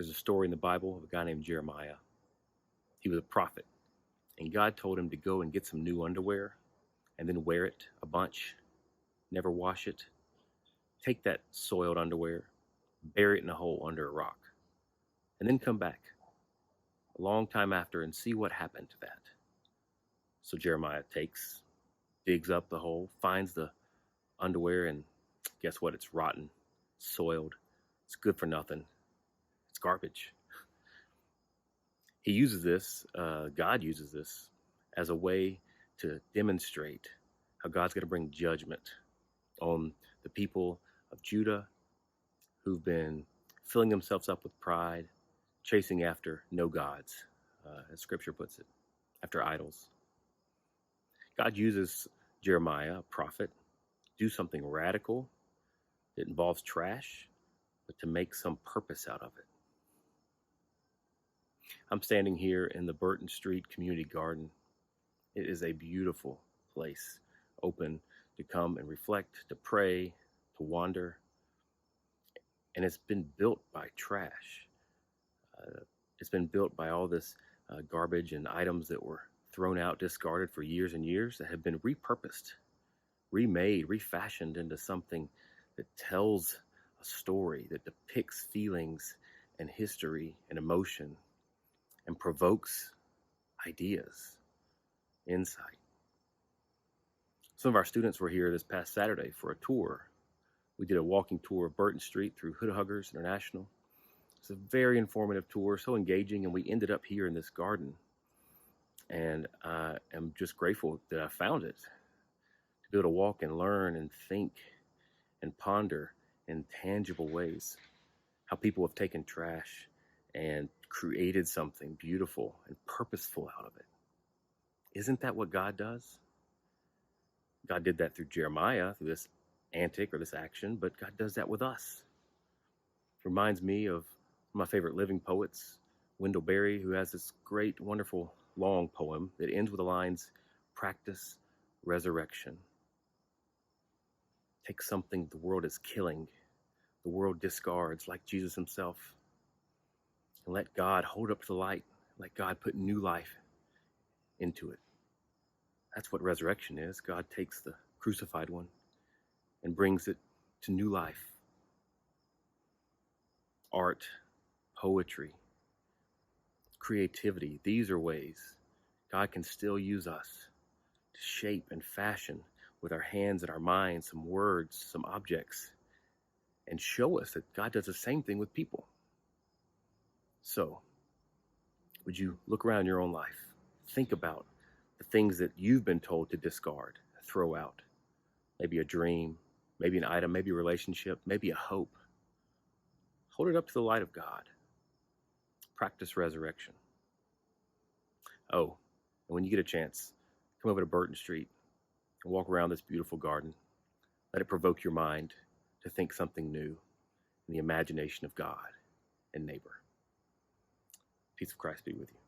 There's a story in the Bible of a guy named Jeremiah. He was a prophet, and God told him to go and get some new underwear and then wear it a bunch, never wash it. Take that soiled underwear, bury it in a hole under a rock, and then come back a long time after and see what happened to that. So Jeremiah digs up the hole, finds the underwear, and guess what? It's rotten, soiled. It's good for nothing. It's garbage. God uses this as a way to demonstrate how God's going to bring judgment on the people of Judah who've been filling themselves up with pride, chasing after no gods, as Scripture puts it, after idols. God uses Jeremiah, a prophet, to do something radical that involves trash, but to make some purpose out of it. I'm standing here in the Burton Street Community Garden. It is a beautiful place, open to come and reflect, to pray, to wander. And it's been built by trash. It's been built by all this garbage and items that were thrown out, discarded for years and years, that have been repurposed, remade, refashioned into something that tells a story, that depicts feelings and history and emotion and provokes ideas, insight. Some of our students were here this past Saturday for a tour. We did a walking tour of Burton Street through Hood Huggers International. It's a very informative tour, so engaging, and we ended up here in this garden. And I am just grateful that I found it, to be able to walk and learn and think and ponder in tangible ways how people have taken trash and created something beautiful and purposeful out of it. Isn't that what God does? God did that through Jeremiah, through this antic or this action, but God does that with us. It reminds me of one of my favorite living poets, Wendell Berry, who has this great, wonderful, long poem that ends with the lines, "Practice resurrection." Take something the world is killing, the world discards, like Jesus himself, and let God hold it up to the light. Let God put new life into it. That's what resurrection is. God takes the crucified one and brings it to new life. Art, poetry, creativity, these are ways God can still use us to shape and fashion with our hands and our minds some words, some objects, and show us that God does the same thing with people. So, would you look around your own life? Think about the things that you've been told to discard, throw out. Maybe a dream, maybe an item, maybe a relationship, maybe a hope. Hold it up to the light of God. Practice resurrection. Oh, and when you get a chance, come over to Burton Street and walk around this beautiful garden. Let it provoke your mind to think something new in the imagination of God and neighbor. Peace of Christ be with you.